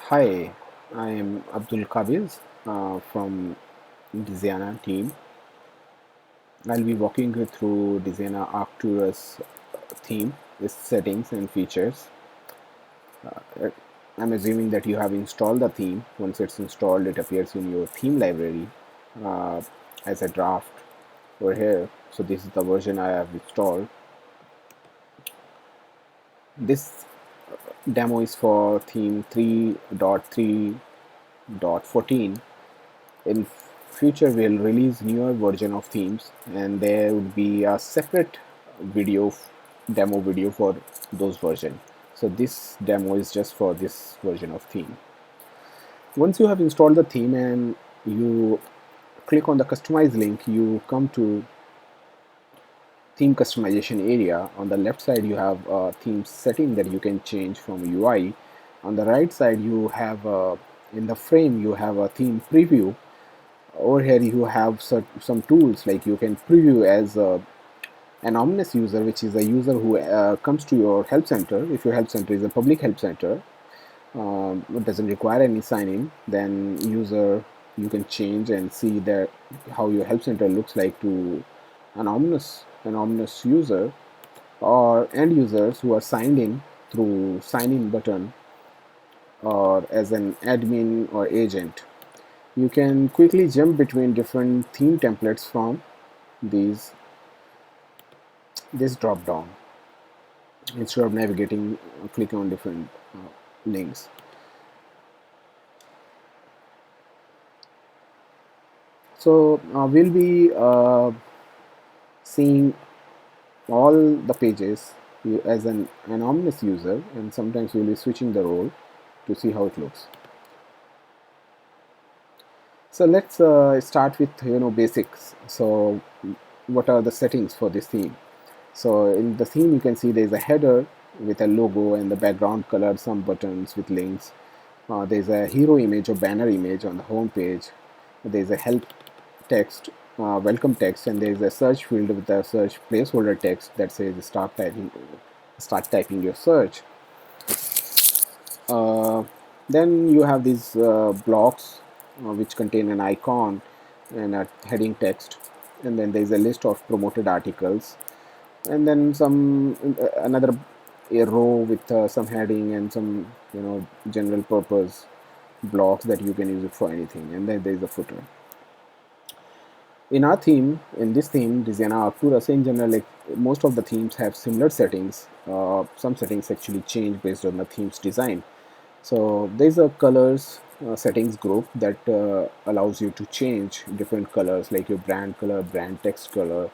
Hi, I am Abdul Kabiz from Diziana team. I'll be walking you through Diziana Arcturus theme, its settings and features. Uh, I'm assuming that you have installed the theme. Once it's installed, it appears in your theme library uh, as a draft over here. So this is the version I have installed. This demo is for theme 3.3.14. In future we'll release newer version of themes, and there would be a separate video demo video for those version. So this demo is just for this version of theme. Once you have installed the theme and you click on the customize link, you come to theme customization area. On the left side you have a theme setting that you can change from UI. On the right side you have in the frame you have a theme preview. Over here you have some tools, like you can preview as an anonymous user, which is a user who comes to your help center. If your help center is a public help center, it doesn't require any sign in, then user you can change and see that how your help center looks like to anonymous user or end users who are signed in through sign in button or as an admin or agent. You can quickly jump between different theme templates from this drop down instead of navigating clicking on different links. So we'll be seeing all the pages as an anonymous user, and sometimes we'll be switching the role to see how it looks. So let's start with basics. So what are the settings for this theme? So in the theme you can see there is a header with a logo and the background color, some buttons with links. There's a hero image or banner image on the home page. There's a help text, welcome text, and there's a search field with a search placeholder text that says start typing your search. Uh, then you have these blocks which contain an icon and a heading text, and then there's a list of promoted articles, and then another a row with some heading and some general purpose blocks that you can use it for anything, and then there's a footer. In this theme, Diziana Arcturus, in general, like most of the themes have similar settings. Some settings actually change based on the theme's design. So there's a colors settings group that allows you to change different colors, like your brand color, brand text color,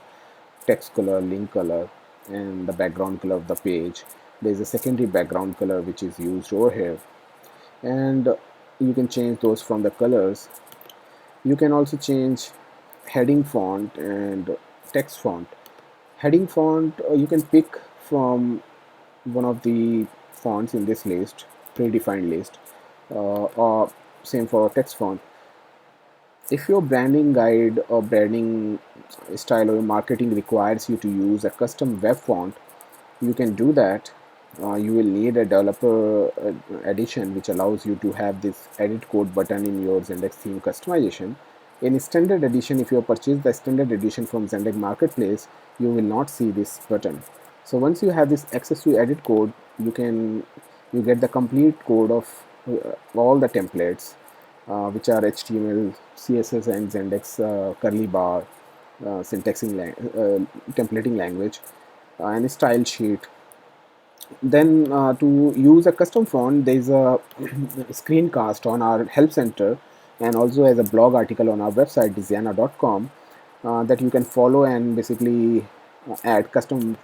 link color, and the background color of the page. There's a secondary background color which is used over here, and you can change those from the colors. You can also change heading font and text font. Heading font you can pick from one of the fonts in this list, predefined list, or same for text font. If your branding guide or branding style or marketing requires you to use a custom web font, you can do that. You will need a developer edition which allows you to have this edit code button in your Zendesk theme customization. In standard edition, if you have purchased the standard edition from Zendesk Marketplace, you will not see this button. So once you have this access to edit code, you get the complete code of all the templates, which are HTML, CSS, and Zendesk curly bar, templating language, and a style sheet. Then to use a custom font, there is a screencast on our help center and also as a blog article on our website diziana.com that you can follow and basically add custom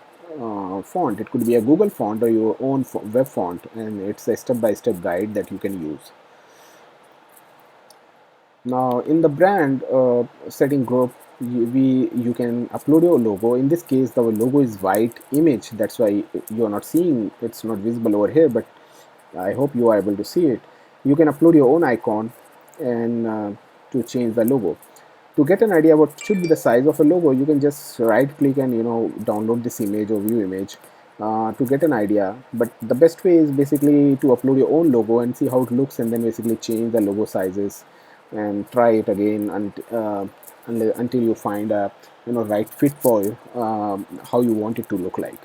font. It could be a Google font or your own web font, and it's a step-by-step guide that you can use. Now in the brand setting group, you can upload your logo. In this case the logo is white image, that's why you're not seeing, it's not visible over here, but I hope you are able to see it. You can upload your own icon and to change the logo. To get an idea what should be the size of a logo, you can just right click and download this image or view image, to get an idea. But the best way is basically to upload your own logo and see how it looks, and then basically change the logo sizes and try it again until you find a right fit for how you want it to look like.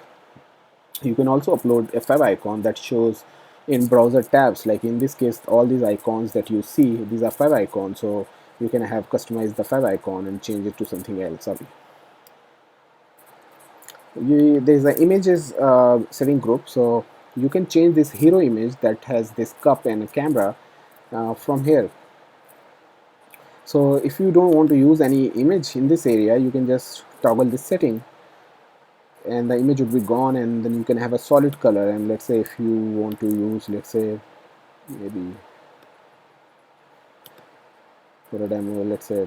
You can also upload a fav icon that shows in browser tabs. Like in this case, all these icons that you see, these are fav icons, so you can have customized the fav icon and change it to something else. There's an images setting group, so you can change this hero image that has this cup and a camera from here. So if you don't want to use any image in this area, you can just toggle this setting and the image would be gone, and then you can have a solid color. And let's say if you want to use, let's say maybe for a demo, let's say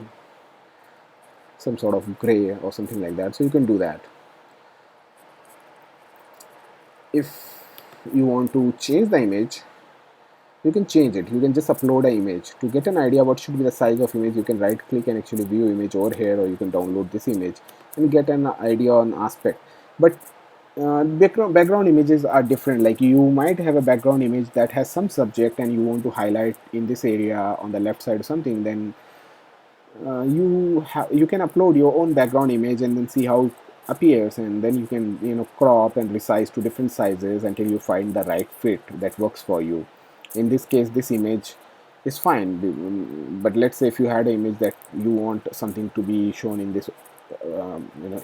some sort of gray or something like that, so you can do that. If you want to change the image, you can change it. You can just upload an image. To get an idea what should be the size of image, you can right click and actually view image over here, or you can download this image and get an idea on aspect. But background images are different. Like you might have a background image that has some subject and you want to highlight in this area on the left side or something, then you can upload your own background image and then see how it appears, and then you can crop and resize to different sizes until you find the right fit that works for you. In this case, this image is fine, but let's say if you had an image that you want something to be shown in this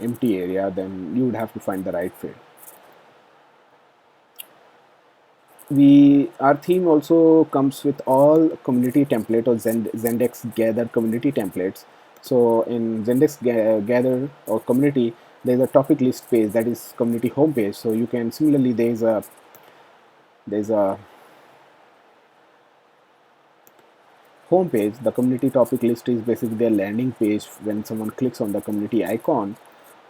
empty area, then you would have to find the right fit. Our theme also comes with all community template or Zendesk Gather community templates. So in Zendesk Gather or community, there's a topic list page that is community homepage. So you can similarly there's a homepage. The community topic list is basically their landing page. When someone clicks on the community icon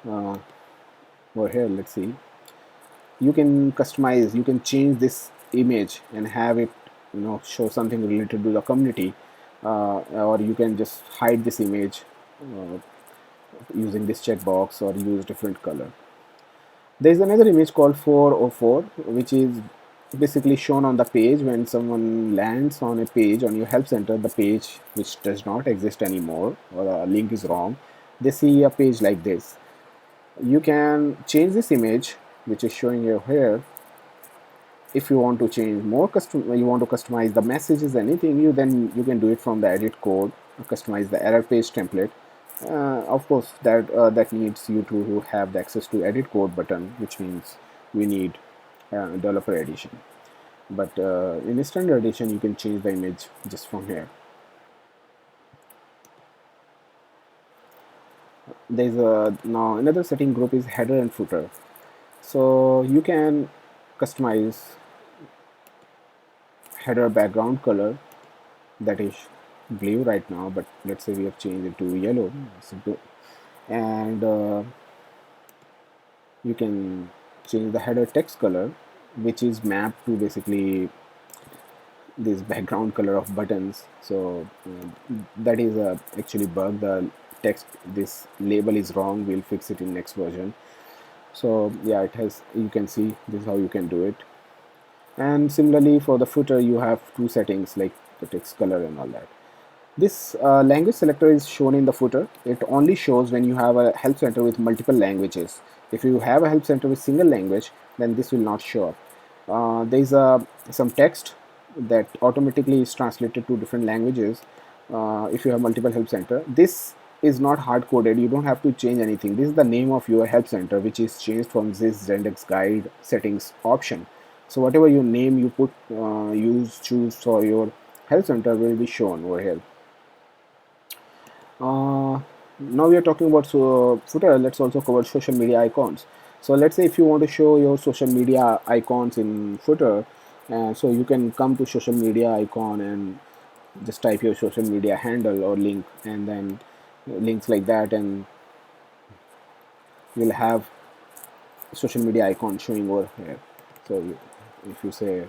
over here, let's see, you can customize, you can change this image and have it show something related to the community, or you can just hide this image uh, using this checkbox, or use different color. There is another image called 404, which is basically shown on the page when someone lands on a page on your help center, the page which does not exist anymore or a link is wrong. They see a page like this. You can change this image which is showing you here. If you want to change more you want to customize the messages, anything, then you can do it from the edit code, customize the error page template. Of course that needs you to have the access to edit code button, which means we need developer edition. But in the standard edition, you can change the image just from here. There's now another setting group is header and footer. So you can customize header background color, that is blue right now, but let's say we have changed it to yellow, and you can change the header text color, which is mapped to basically this background color of buttons. So that is actually bug. The text, this label is wrong, we'll fix it in next version. So yeah, it has, you can see this is how you can do it. And similarly for the footer, you have two settings like the text color and all that. This language selector is shown in the footer. It only shows when you have a help center with multiple languages. If you have a help center with single language, then this will not show up. There is some text that automatically is translated to different languages if you have multiple help center. This is not hard coded. You don't have to change anything. This is the name of your help center, which is changed from this Zendesk Guide settings option. So whatever your name you put, choose for your help center will be shown over here. Now we are talking about footer. Let's also cover social media icons. So let's say if you want to show your social media icons in footer, so you can come to social media icon and just type your social media handle or link, and then links like that, and you'll have social media icon showing over here. So if you say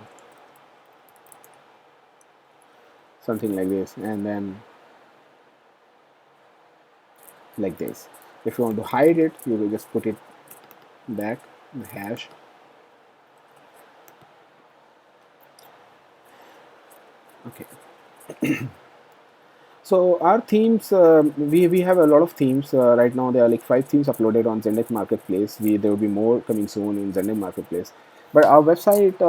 something like this, and then like this, if you want to hide it, you will just put it back, the hash, Okay. So our themes, we have a lot of themes right now. There are like 5 themes uploaded on Zendesk Marketplace. There will be more coming soon in Zendesk Marketplace. But our website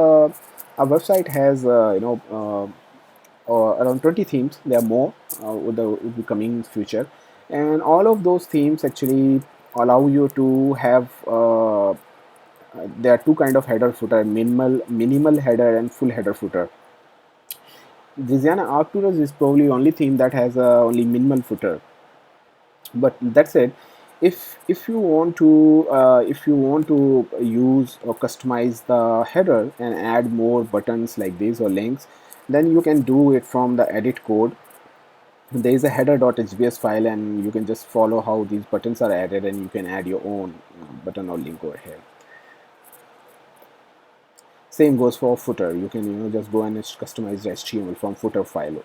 has around 20 themes. There are more with the coming future, and all of those themes actually allow you to have. There are two kind of header footer: minimal header and full header footer. Diziana Arcturus is probably only theme that has only minimal footer. But that said, if you want to use or customize the header and add more buttons like this or links, then you can do it from the edit code. There is a header.hbs file, and you can just follow how these buttons are added, and you can add your own button or link over here. Same goes for footer. You can just go and customize the HTML from footer file.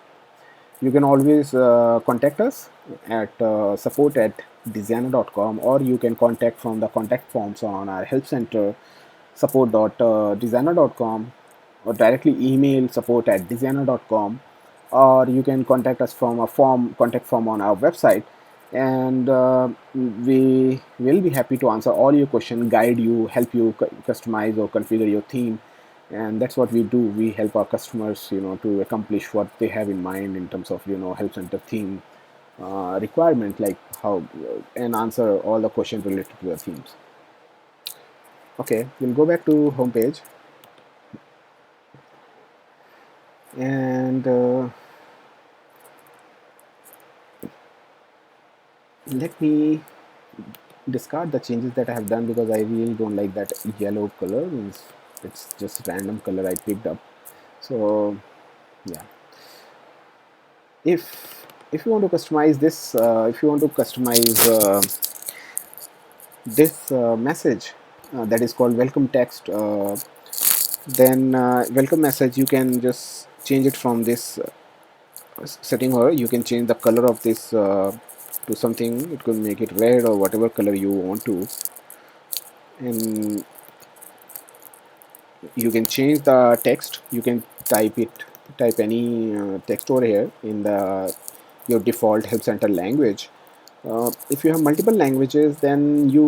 You can always contact us at support@diziana.com, or you can contact from the contact forms on our help center, support.diziana.com, or directly email support@diziana.com, or you can contact us from a contact form on our website, and we will be happy to answer all your questions, guide you, help you customize or configure your theme. And that's what we do. We help our customers to accomplish what they have in mind in terms of help center theme requirement, like how and answer all the questions related to the themes. Okay, we'll go back to homepage, and let me discard the changes that I have done, because I really don't like that yellow color. It's just random color I picked up. So yeah, if you want to customize this, if you want to customize this message that is called welcome text, then welcome message, you can just change it from this setting, or you can change the color of this to something. It could make it red or whatever color you want to, and you can change the text. You can type any text over here in the your default help center language. If you have multiple languages, then you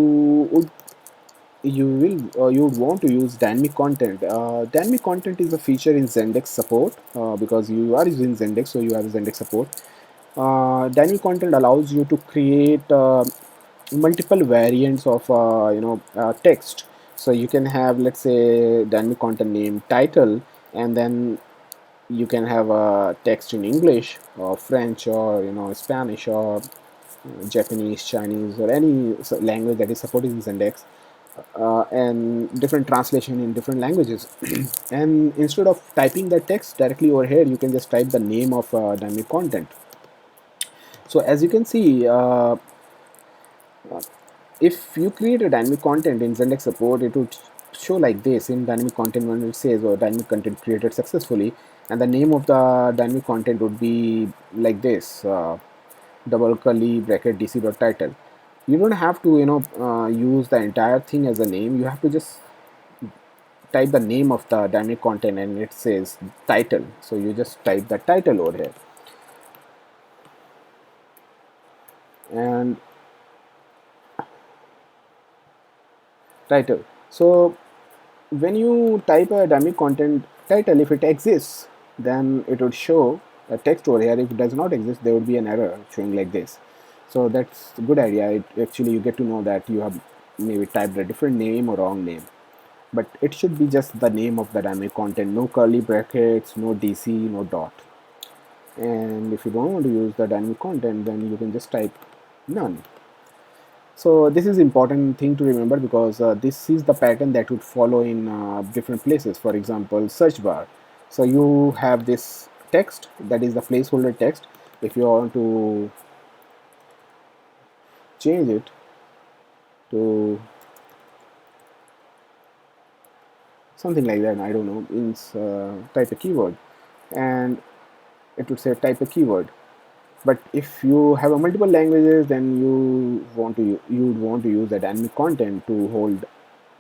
would want to use dynamic content. Dynamic content is a feature in Zendesk support, because you are using Zendesk, so you have Zendesk support. Dynamic content allows you to create multiple variants of text. So you can have, let's say, dynamic content name title, and then you can have a text in English or French or Spanish or Japanese, Chinese, or any language that is supported in Zendesk, and different translation in different languages. And instead of typing that text directly over here, you can just type the name of dynamic content. So as you can see, if you create a dynamic content in Zendesk support, it would show like this in dynamic content when it says, or dynamic content created successfully, and the name of the dynamic content would be like this, double curly bracket dc.title. You don't have to use the entire thing as a name. You have to just type the name of the dynamic content, and it says title, so you just type the title over here. And title, so when you type a dynamic content title, if it exists, then it would show a text over here. If it does not exist, there would be an error showing like this. So that's a good idea. Actually, you get to know that you have maybe typed a different name or wrong name, but it should be just the name of the dynamic content, no curly brackets, no DC, no dot. And if you don't want to use the dynamic content, then you can just type none. So this is important thing to remember, because this is the pattern that would follow in different places. For example, search bar. So you have this text that is the placeholder text. If you want to change it to something like that, I don't know, means type a keyword, and it would say type a keyword. But if you have a multiple languages, then you would want to use the dynamic content to hold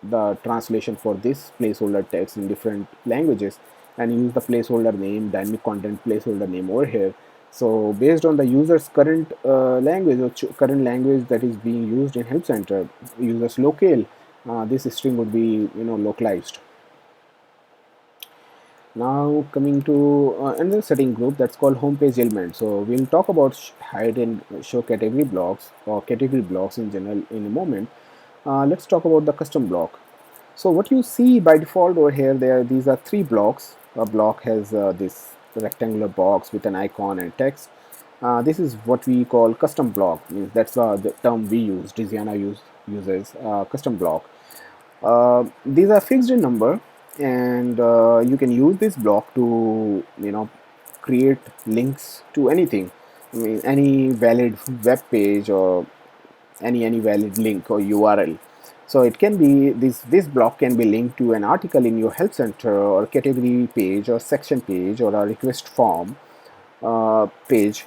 the translation for this placeholder text in different languages. and use the placeholder name, dynamic content placeholder name over here. So based on the user's current language or current language that is being used in Help Center, user's locale, this string would be localized. Now coming to another setting group that's called homepage element. So we'll talk about hide and show category blocks or category blocks in general in a moment. Let's talk about the custom block. So what you see by default over here, these are three blocks. A block has this rectangular box with an icon and text. This is what we call custom block. Means that's the term we use. Diziana uses custom block. These are fixed in number, and you can use this block to create links to anything. I mean, any valid web page or any valid link or URL. So it can be this block can be linked to an article in your Help Center or category page or section page or a request form page,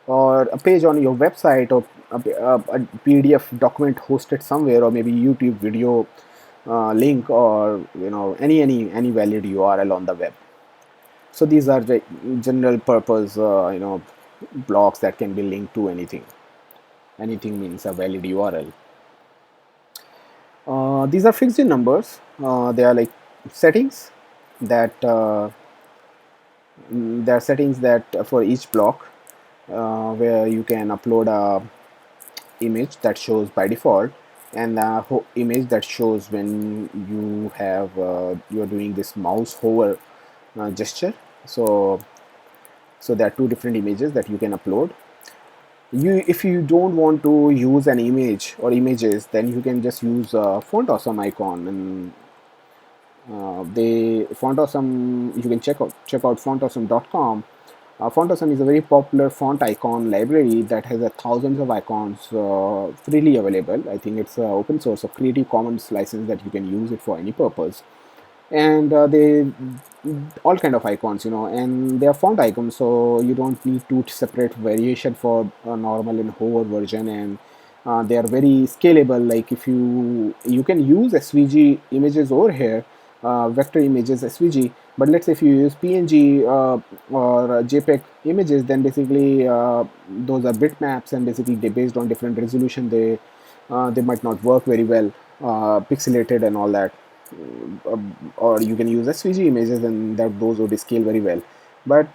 or a page on your website, or a PDF document hosted somewhere, or maybe YouTube video link, or any valid URL on the web. So these are the general purpose blocks that can be linked to anything. Anything means a valid URL. These are fixed in numbers. They are like settings that there are settings that for each block, where you can upload a image that shows by default, and the image that shows when you have you're doing this mouse hover gesture. So there are two different images that you can upload. If you don't want to use an image or images, then you can just use a font awesome icon, and they font awesome, you can check out fontawesome.com. Font awesome is a very popular font icon library that has thousands of icons freely available. I think it's open source or Creative Commons license that you can use it for any purpose. And they all kind of icons, and they are font icons, so you don't need to separate variation for a normal and hover version. And they are very scalable. Like if you can use SVG images over here, vector images SVG, but let's say if you use PNG or JPEG images, then basically those are bitmaps, and basically they based on different resolution, they might not work very well, pixelated and all that. Or you can use SVG images, and those would scale very well. But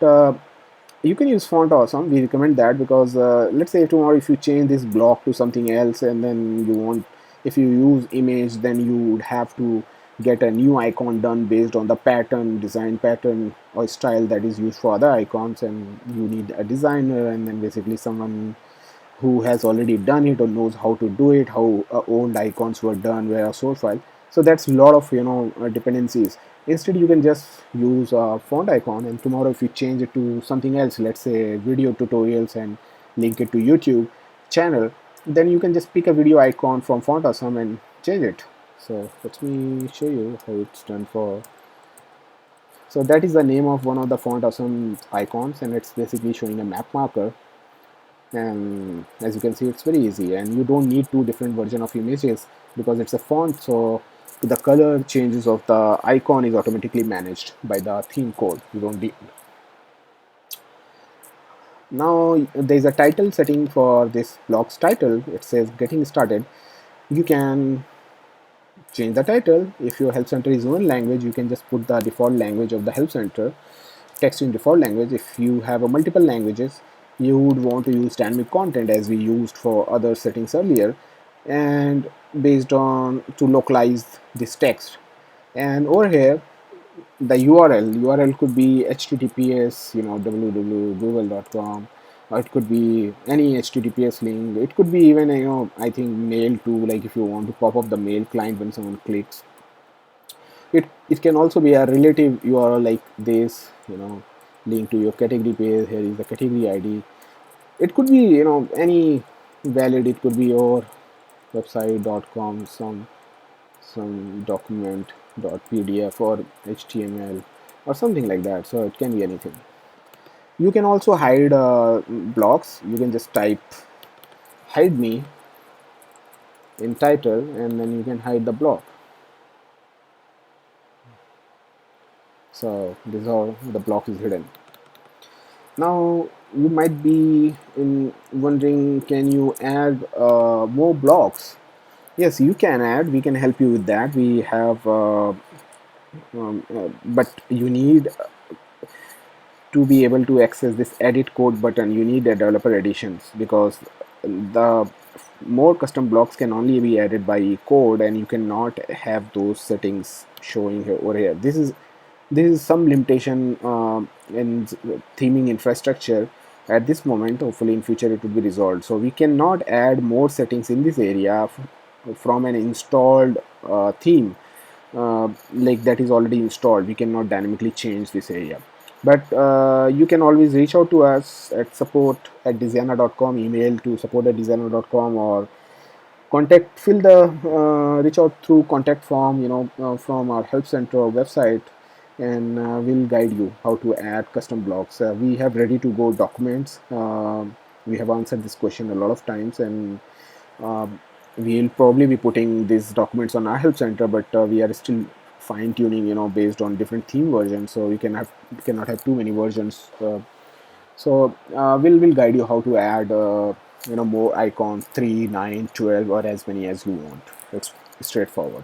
you can use font awesome. We recommend that because let's say tomorrow if you change this block to something else, and then if you use image, then you would have to get a new icon done based on the design pattern or style that is used for other icons, and you need a designer, and then basically someone who has already done it or knows how to do it, how old icons were done, where a source file. So that's a lot of dependencies. Instead, you can just use a font icon, and tomorrow if you change it to something else, let's say video tutorials, and link it to YouTube channel, then you can just pick a video icon from Font Awesome and change it. So let me show you how it's done for. So that is the name of one of the Font Awesome icons, and it's basically showing a map marker. And as you can see, it's very easy, and you don't need two different version of images because it's a font. So the color changes of the icon is automatically managed by the theme code. You don't need. Now there's a title setting for this block's title. It says getting started. You can change the title. If your Help Center is one language, you can just put the default language of the Help Center text in default language. If you have a multiple languages, you would want to use dynamic content as we used for other settings earlier, and based on to localize this text. And over here, the URL could be https www.google.com, or it could be any https link. It could be even I think mail too, like if you want to pop up the mail client when someone clicks. It can also be a relative URL like this, link to your category page. Here is the category ID. It could be any valid. It could be your website.com, some document.pdf or HTML or something like that. So it can be anything. You can also hide blocks. You can just type hide me in title, and then you can hide the block. So this is how the block is hidden. Now you might be wondering, can you add more blocks? Yes, you can add. We can help you with that. We have, but you need to be able to access this edit code button. You need a developer editions, because the more custom blocks can only be added by code, and you cannot have those settings showing here over here. This is some limitation in theming infrastructure at this moment. Hopefully in future it will be resolved, so we cannot add more settings in this area from an installed theme, like that is already installed. We cannot dynamically change this area, but you can always reach out to us at support@diziana.com, email to support@diziana.com, or contact, fill the reach out through contact form, from our help center or website, and we'll guide you how to add custom blocks. We have ready to go documents. We have answered this question a lot of times, and we'll probably be putting these documents on our help center, but we are still fine tuning, based on different theme versions, so cannot have too many versions. So we'll guide you how to add more icons, 3, 9, 12, or as many as you want. It's straightforward.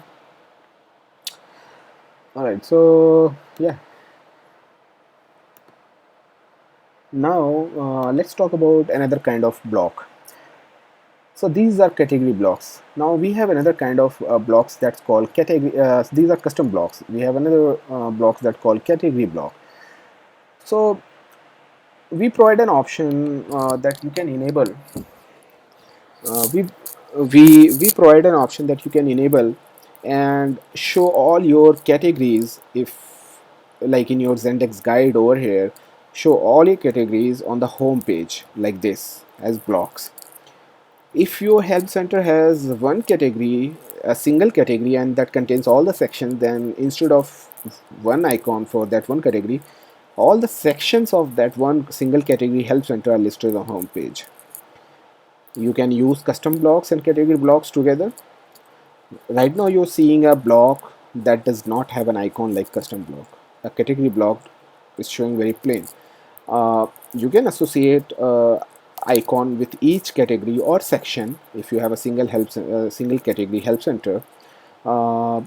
All right, so yeah, now let's talk about another kind of block. So these are category blocks. Now we have another kind of blocks that's called category. These are custom blocks. We have another blocks that called category block. So we provide an option that you can enable. Uh, we we provide an option that you can enable and show all your categories. If, like in your Zendesk guide over here, show all your categories on the home page like this as blocks. If your help center has one category, a single category, and that contains all the sections, then instead of one icon for that one category, all the sections of that one single category help center are listed on home page. You can use custom blocks and category blocks together. Right now you're seeing a block that does not have an icon like custom block. A category block is showing very plain. You can associate icon with each category or section if you have a single category help center, uh,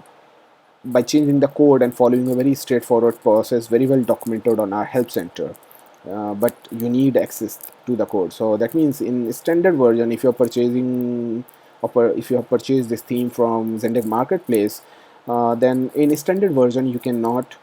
by changing the code and following a very straightforward process, very well documented on our help center. But you need access to the code. So that means in standard version, if you're purchasing, if you have purchased this theme from Zendesk Marketplace, then in standard version you cannot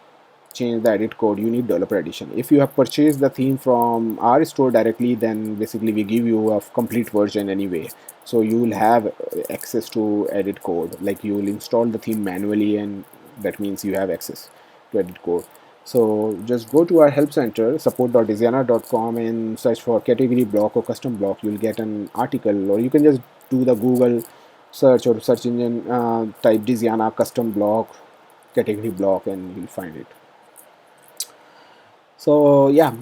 change the edit code. You need developer edition. If you have purchased the theme from our store directly, then basically we give you a complete version anyway, so you will have access to edit code. Like you will install the theme manually, and that means you have access to edit code. So just go to our help center, support.diziana.com, and search for category block or custom block. You'll get an article, or you can just do the Google search or search engine, type Diziana custom block, category block, and you'll find it. So yeah,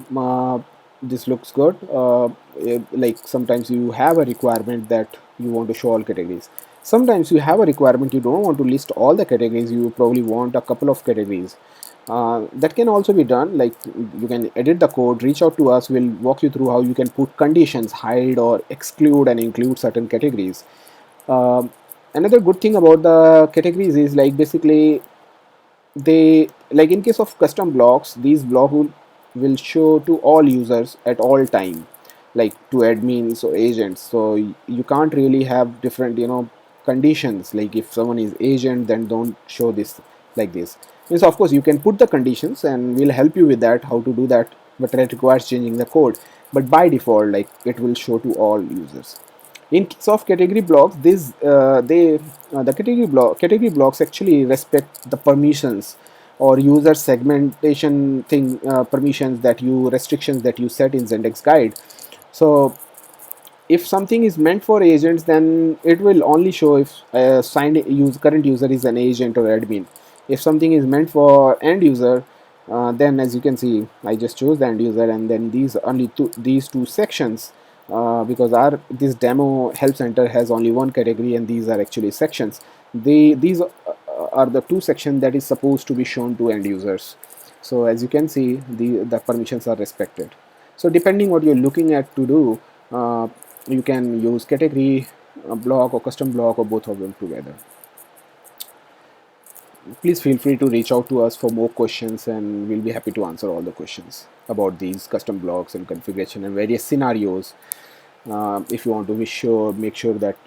this looks good. Like sometimes you have a requirement that you want to show all categories. Sometimes you have a requirement you don't want to list all the categories. You probably want a couple of categories. That can also be done. Like you can edit the code, reach out to us. We'll walk you through how you can put conditions, hide or exclude and include certain categories. Um Another good thing about the categories is, like, basically they, like in case of custom blocks, these block will show to all users at all time, like to admins or agents. So you can't really have different, conditions. Like if someone is agent, then don't show this like this. Yes, of course you can put the conditions and we'll help you with that, how to do that, but that requires changing the code. But by default, like, it will show to all users. In case of category blocks, this they the category blocks actually respect the permissions or user segmentation permissions, that you restrictions that you set in Zendesk guide. So if something is meant for agents, then it will only show if current user is an agent or admin. If something is meant for end user, then as you can see, I just chose the end user, and then these two sections, because our this demo help center has only one category and these are actually sections. These are the two sections that is supposed to be shown to end users. So as you can see, the permissions are respected. So depending what you're looking at to do, you can use category block or custom block or both of them together. Please feel free to reach out to us for more questions, and we'll be happy to answer all the questions about these custom blocks and configuration and various scenarios. If you want to be sure, make sure that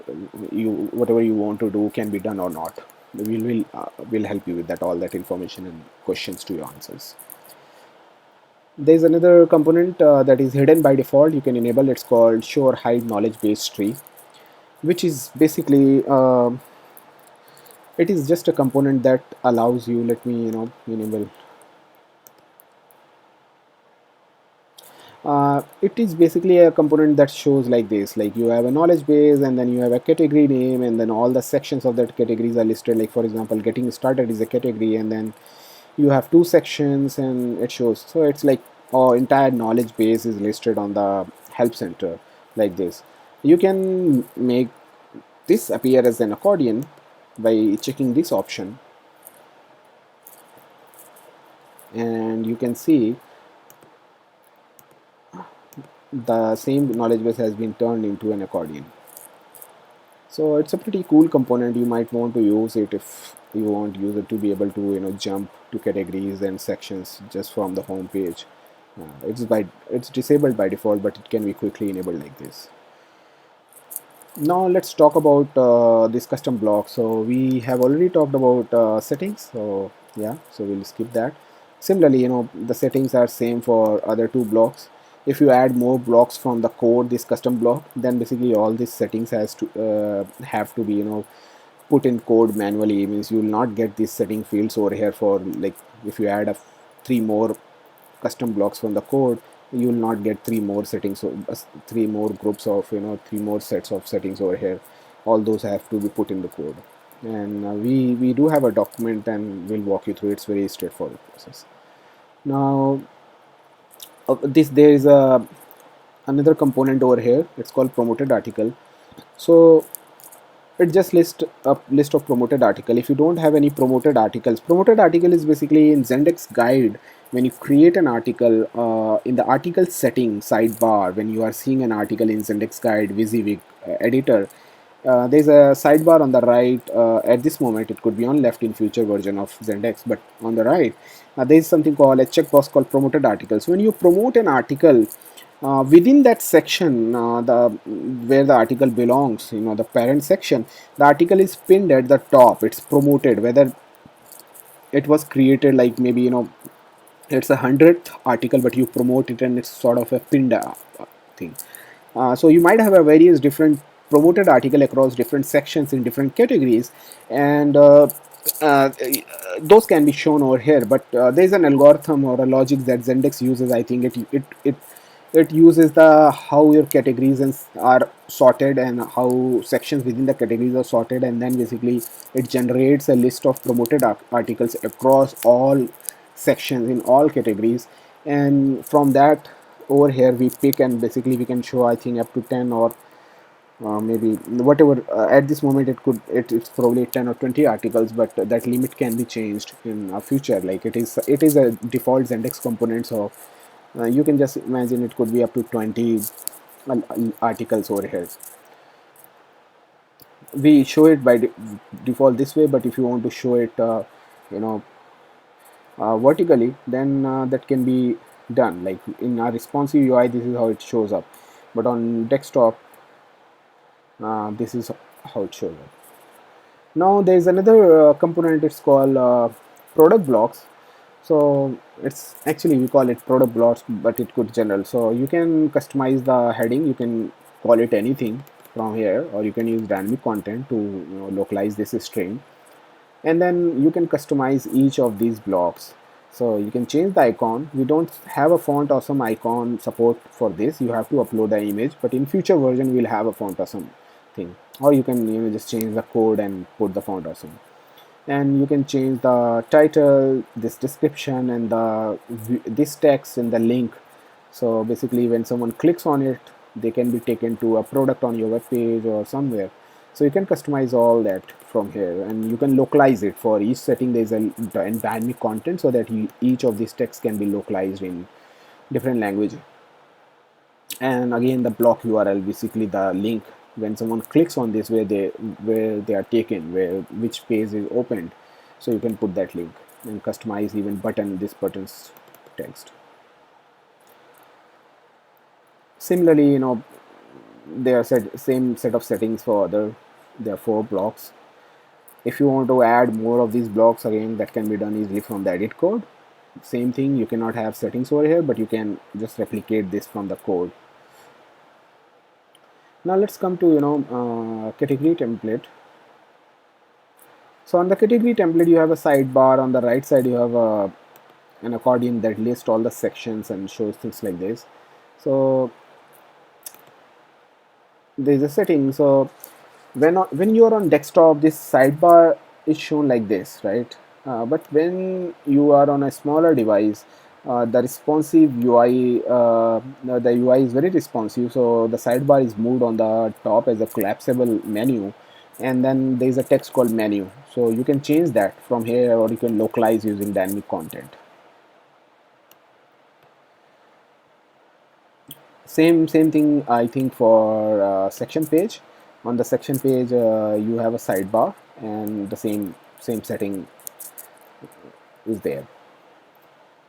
you whatever you want to do can be done or not. We'll help you with that, all that information and questions to your answers. There's another component that is hidden by default. You can enable. It's called show or hide knowledge base tree, which is basically it is just a component that allows you. Let me enable. It is basically a component that shows like this, like you have a knowledge base and then you have a category name, and then all the sections of that categories are listed. Like for example, getting started is a category, and then you have two sections and it shows. So it's like our entire knowledge base is listed on the help center like this. You can make this appear as an accordion by checking this option, and you can see the same knowledge base has been turned into an accordion. So it's a pretty cool component. You might want to use it if you want use it to be able to jump to categories and sections just from the home page. It's disabled by default, but it can be quickly enabled like this. Now let's talk about this custom block. So we have already talked about settings, so yeah, so we'll skip that. Similarly, the settings are same for other two blocks. If you add more blocks from the code, this custom block, then basically all these settings has to have to be put in code manually. It means you will not get these setting fields over here. For like if you add three more custom blocks from the code, you will not get three more settings, so three more groups of three more sets of settings over here. All those have to be put in the code, and we do have a document and we'll walk you through. It's very straightforward process. Now this there is a another component over here. It's called promoted article. So it just lists a list of promoted article. If you don't have any promoted articles, promoted article is basically in Zendesk Guide. When you create an article in the article setting sidebar, when you are seeing an article in Zendesk Guide WYSIWYG editor, there's a sidebar on the right. At this moment it could be on left in future version of Zendesk, but on the right there is something called a checkbox called promoted articles. When you promote an article within that section, the where the article belongs, the parent section, the article is pinned at the top. It's promoted, whether it was created like maybe it's a 100th article, but you promote it and it's sort of a pinned thing. So you might have a various different promoted article across different sections in different categories, and uh, those can be shown over here. But there's an algorithm or a logic that Zendesk uses. I think it uses the how your categories are sorted and how sections within the categories are sorted, and then basically it generates a list of promoted articles across all sections in all categories, and from that over here we pick, and basically we can show I think up to 10 or maybe whatever. At this moment it's probably 10 or 20 articles, but that limit can be changed in future. Like it is a default Zendesk component, so you can just imagine it could be up to 20 articles over here. We show it by default this way, but if you want to show it you know vertically, then that can be done. Like in our responsive UI, this is how it shows up, but on desktop this is how it shows up. Now there is another component. It's called product blocks. So it's actually we call it product blocks, but it could general. So you can customize the heading. You can call it anything from here, or you can use dynamic content to localize this string, and then you can customize each of these blocks. So you can change the icon. We don't have a font awesome icon support for this. You have to upload the image, but in future version we'll have a font awesome thing. Or you can just change the code and put the font awesome, and you can change the title, this description, and this text and the link. So basically when someone clicks on it, they can be taken to a product on your web page or somewhere. So you can customize all that from here, and you can localize it. For each setting there is a dynamic content, so that each of these texts can be localized in different language. And again, the block URL, basically the link, when someone clicks on this, where they are taken, where which page is opened, so you can put that link and customize even this button's text. Similarly, there are same set of settings for other. There are 4 blocks. If you want to add more of these blocks, again, that can be done easily from the edit code. Same thing, you cannot have settings over here, but you can just replicate this from the code. Now let's come to category template. So on the category template, you have a sidebar. On the right side, you have an accordion that lists all the sections and shows things like this. So there's a setting. So when you are on desktop, this sidebar is shown like this, right? But when you are on a smaller device, the responsive UI, the UI is very responsive. So the sidebar is moved on the top as a collapsible menu, and then there is a text called menu. So you can change that from here, or you can localize using dynamic content. Same thing, I think, for section page. On the section page, you have a sidebar, and the same setting is there.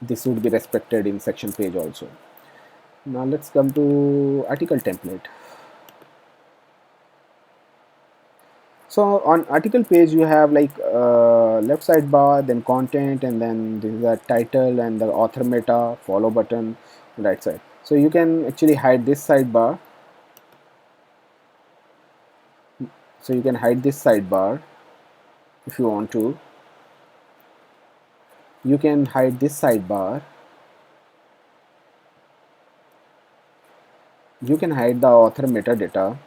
This would be respected in section page also. Now let's come to article template. So on article page, you have like left sidebar, then content, and then this is the title and the author meta, follow button, right side. So you can actually hide this sidebar. So you can hide this sidebar if you want to. You can hide this sidebar. You can hide the author metadata,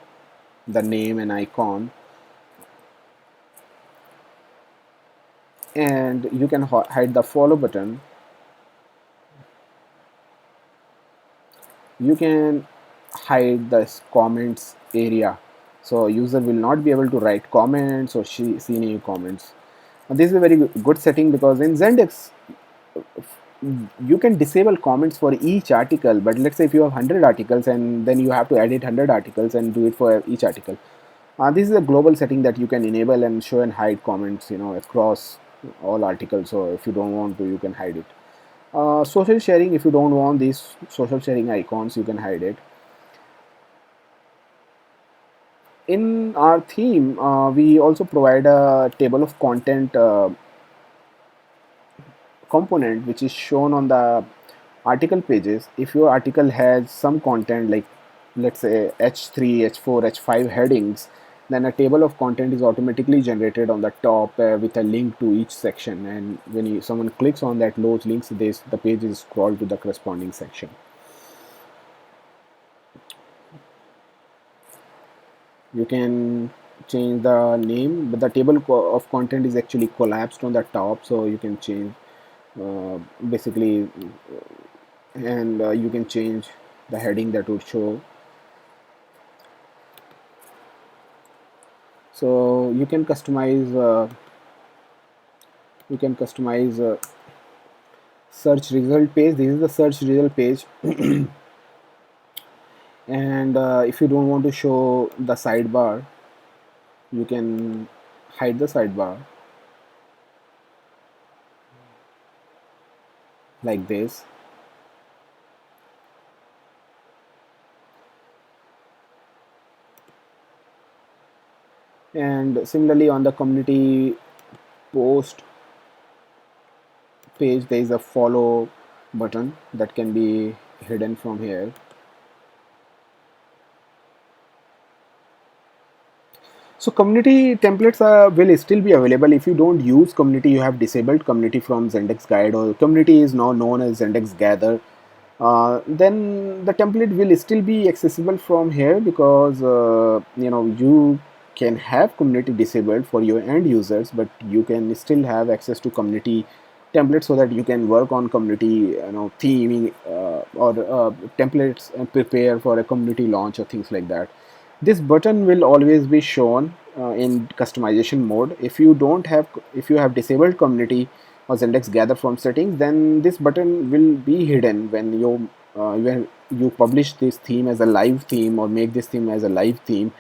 the name and icon, and you can hide the follow button. You can hide this comments area, so user will not be able to write comments or see any comments. Now, this is a very good setting, because in Zendesk you can disable comments for each article. But let's say if you have 100 articles, and then you have to edit 100 articles and do it for each article. This is a global setting that you can enable and show and hide comments across all articles. So if you don't want to, you can hide it. Social sharing, if you don't want these social sharing icons, you can hide it. In our theme, we also provide a table of content component, which is shown on the article pages. If your article has some content, like let's say H3, H4, H5 headings, then a table of content is automatically generated on the top with a link to each section. And when someone clicks on those links, the page is scrolled to the corresponding section. You can change the name, but the table of content is actually collapsed on the top, so you can change basically, and you can change the heading that would show. So you can customize search result page. This is the search result page. And if you don't want to show the sidebar, you can hide the sidebar like this. And similarly, on the community post page, there is a follow button that can be hidden from here. So community templates will still be available. If you don't use community, you have disabled community from Zendesk Guide, or community is now known as Zendesk Gather, then the template will still be accessible from here, because you can have community disabled for your end users, but you can still have access to community templates, so that you can work on community theming or templates and prepare for a community launch or things like that. This button will always be shown in customization mode. If you have disabled community or Zendesk gather from settings, then this button will be hidden when you publish this theme as a live theme or make this theme as a live theme.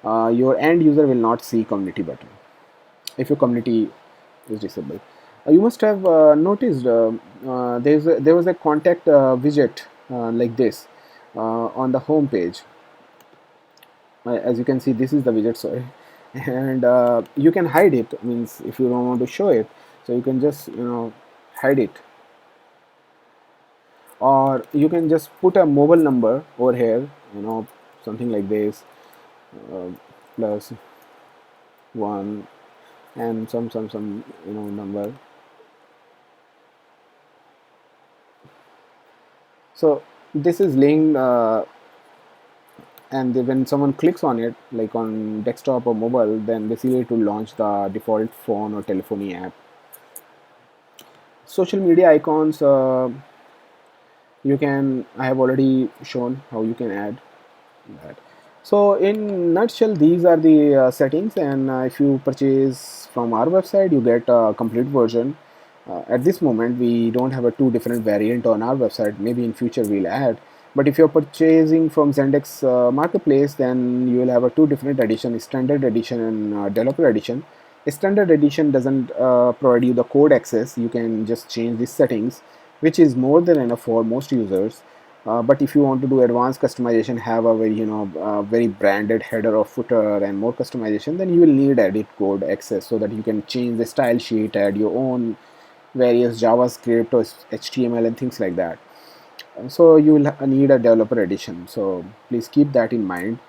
Your end user will not see community button if your community is disabled. You must have noticed there was a contact widget like this on the home page. As you can see, this is the widget, sorry. And you can hide it, means if you don't want to show it, so you can just hide it, or you can just put a mobile number over here, something like this, uh, plus one, and some number. So this is linked, and when someone clicks on it, like on desktop or mobile, then basically it will launch the default phone or telephony app. Social media icons, I have already shown how you can add that. So in nutshell, these are the settings, and if you purchase from our website, you get a complete version. At this moment, we don't have a two different variant on our website. Maybe in future we'll add. But if you're purchasing from Zendesk Marketplace, then you will have a two different edition: standard edition and developer edition. Standard edition doesn't provide you the code access. You can just change these settings, which is more than enough for most users. But if you want to do advanced customization, have a very very branded header or footer and more customization, then you will need edit code access so that you can change the style sheet, add your own various JavaScript or HTML and things like that. So you will need a developer edition. So please keep that in mind.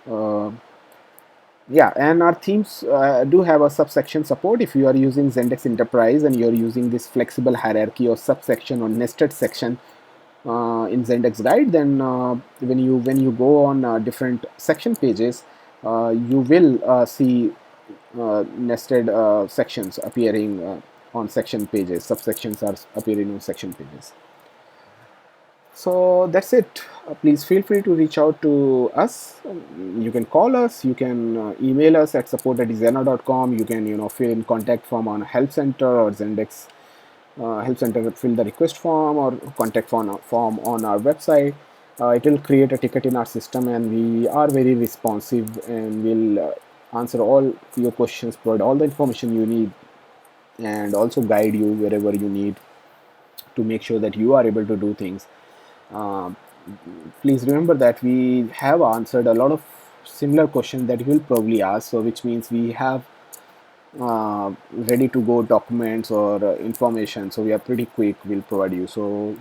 Yeah, and our themes do have a subsection support. If you are using Zendesk Enterprise and you're using this flexible hierarchy or subsection or nested section in Zendesk Guide, then when you go on different section pages, you will see nested sections appearing on section pages. Subsections are appearing on section pages. So that's it. Please feel free to reach out to us. You can call us. You can email us at support@diziana.com. You can fill in contact form on Help Center or Zendesk Help Center. Fill the request form or contact form on our website. It will create a ticket in our system, and we are very responsive and will answer all your questions, provide all the information you need, and also guide you wherever you need to make sure that you are able to do things. Uh, Please remember that we have answered a lot of similar questions that you will probably ask, so which means we have ready to go documents or information, so we are pretty quick. We'll provide you, so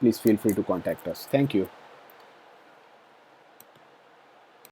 please feel free to contact us. Thank you.